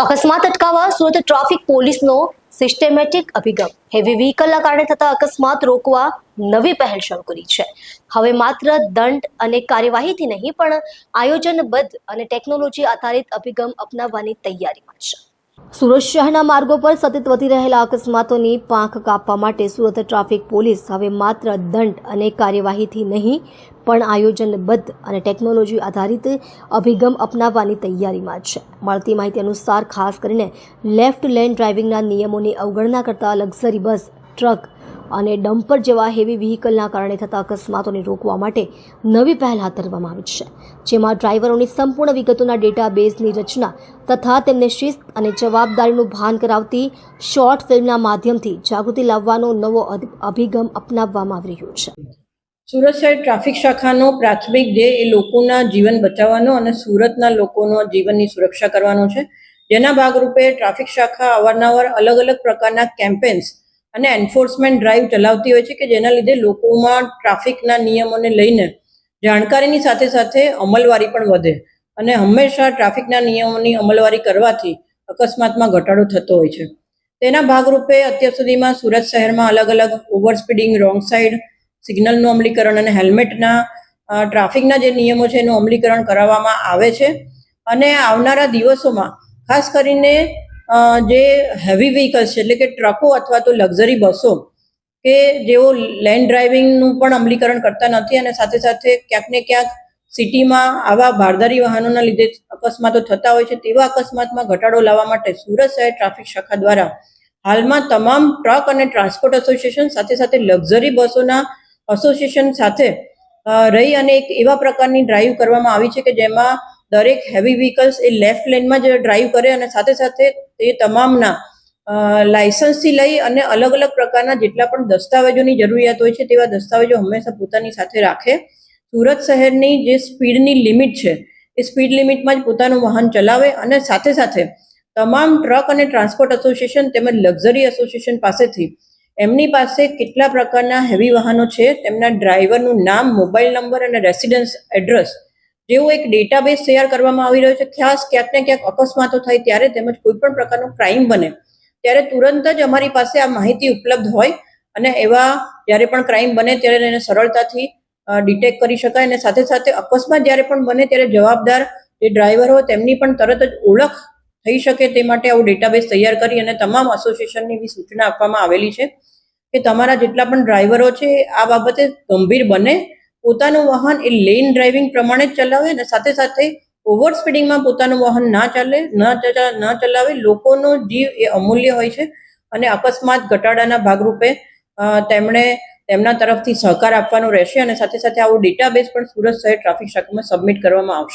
અકસ્માત અટકાવવા સુરત ટ્રાફિક પોલીસનો સિસ્ટેમેટિક અભિગમ હેવી વ્હીકલના કારણે થતા અકસ્માત રોકવા નવી પહેલ શરૂ કરી છે. હવે માત્ર દંડ અને કાર્યવાહીથી નહીં પણ આયોજનબદ્ધ અને ટેકનોલોજી આધારિત અભિગમ અપનાવવાની તૈયારીમાં છે. સુરત શહેરના માર્ગો પર સતત વધી રહેલા અકસ્માતોની પાંખ કાપવા માટે સુરત ટ્રાફિક પોલીસ હવે માત્ર દંડ અને કાર્યવાહીથી નહીં પણ આયોજનબદ્ધ અને ટેકનોલોજી આધારિત અભિગમ અપનાવવાની તૈયારીમાં છે. મળતી માહિતી અનુસાર ખાસ કરીને લેફ્ટ લેન ડ્રાઇવિંગના નિયમોની અવગણના કરતા લક્ઝરી બસ, ટ્રક અને ડમ્પર જેવા હેવી વ્હીકલના કારણે થતા અકસ્માતોને રોકવા માટે નવી પહેલ હાથ ધરવામાં આવી છે, જેમાં ડ્રાઈવરોની સંપૂર્ણ વિગતોના ડેટાબેઝની રચના તથા તેમને શિસ્ત અને જવાબદારીનું ભાન કરાવતી શોર્ટ ફિલ્મના માધ્યમથી જાગૃતિ લાવવાનો નવો અભિગમ અપનાવવામાં આવી રહ્યો છે. સુરત શહેર ટ્રાફિક શાખાનો પ્રાથમિક ધ્યેય એ લોકોના જીવન બચાવવાનો અને સુરતના લોકોનો જીવનની સુરક્ષા કરવાનો છે, જેના ભાગરૂપે ટ્રાફિક શાખા અવારનવાર અલગ અલગ પ્રકારના કેમ્પેન્સ અને એન્ફોર્સમેન્ટ ડ્રાઈવ ચલાવતી હોય છે કે જેના લીધે લોકોમાં ટ્રાફિકના નિયમોને લઈને જાણકારીની સાથે સાથે અમલવારી પણ વધે અને હંમેશા ટ્રાફિકના નિયમોની અમલવારી કરવાથી અકસ્માતમાં ઘટાડો થતો હોય છે. તેના ભાગરૂપે અત્યાર સુધીમાં સુરત શહેરમાં અલગ અલગ ઓવર સ્પીડિંગ, રોંગ સાઈડ, સિગ્નલનું અમલીકરણ અને હેલ્મેટના ટ્રાફિકના જે નિયમો છે એનું અમલીકરણ કરાવવામાં આવે છે. અને આવનારા દિવસોમાં ખાસ કરીને જે હેવી વ્હીકલ્સ છે એટલે કે ટ્રકો અથવા તો લક્ઝરી બસો કે જેઓ લેન ડ્રાઇવિંગનું પણ અમલીકરણ કરતા નથી અને સાથે સાથે ક્યાંક ને ક્યાંક સિટીમાં આવા ભારદારી વાહનોના લીધે અકસ્માતો થતા હોય છે, તેવા અકસ્માતમાં ઘટાડો લાવવા માટે સુરત શહેર ટ્રાફિક શાખા દ્વારા હાલમાં તમામ ટ્રક અને ટ્રાન્સપોર્ટ એસોસિએશન સાથે સાથે લક્ઝરી બસોના એસોસિએશન સાથે રહી અને એક એવા પ્રકારની ડ્રાઈવ કરવામાં આવી છે કે જેમાં દરેક હેવી વ્હીકલ્સ એ લેફ્ટ લેનમાં જ ડ્રાઈવ કરે અને સાથે સાથે તે તમામના લાયસન્સથી લઈ અને અલગ અલગ પ્રકારના જેટલા પણ દસ્તાવેજોની જરૂરિયાત હોય છે તેવા દસ્તાવેજો હંમેશા પોતાની સાથે રાખે. સુરત શહેરની જે સ્પીડની લિમિટ છે એ સ્પીડ લિમિટમાં જ પોતાનું વાહન ચલાવે અને સાથે સાથે તમામ ટ્રક અને ટ્રાન્સપોર્ટ એસોસિએશન તેમજ લક્ઝરી એસોસિએશન પાસેથી એમની પાસે કેટલા પ્રકારના હેવી વાહનો છે તેમના ડ્રાઈવરનું નામ, મોબાઈલ નંબર અને રેસિડન્સ એડ્રેસ જેવો એક ડેટાબેઝ તૈયાર કરવામાં આવી રહ્યો છે. ખાસ ક્યાંક ને ક્યાંક અકસ્માતો થાય ત્યારે તેમજ કોઈ પણ પ્રકારનો ક્રાઇમ બને ત્યારે તુરંત જ અમારી પાસે આ માહિતી ઉપલબ્ધ હોય અને એવા જ્યારે પણ ક્રાઇમ બને ત્યારે એને સરળતાથી ડિટેક્ટ કરી શકાય અને સાથે સાથે અકસ્માત જ્યારે પણ બને ત્યારે જવાબદાર જે ડ્રાઈવર હોય તેમની પણ તરત જ ઓળખ થઈ શકે તે માટે આવું ડેટાબેઝ તૈયાર કરી અને તમામ એસોસિએશનની એવી સૂચના આપવામાં આવેલી છે કે તમારા જેટલા પણ ડ્રાઈવરો છે આ બાબતે ગંભીર બને, પોતાનું વાહન એ લેન ડ્રાઇવિંગ પ્રમાણે જ ચલાવે અને સાથે સાથે ઓવર સ્પીડિંગમાં પોતાનું વાહન ના ચલાવે. લોકોનો જીવ એ અમૂલ્ય હોય છે અને અકસ્માત ઘટાડાના ભાગરૂપે તેમણે તેમના તરફથી સહકાર આપવાનો રહેશે અને સાથે સાથે આવો ડેટાબેઝ પણ સુરત શહેર ટ્રાફિક શાખામાં સબમિટ કરવામાં આવશે.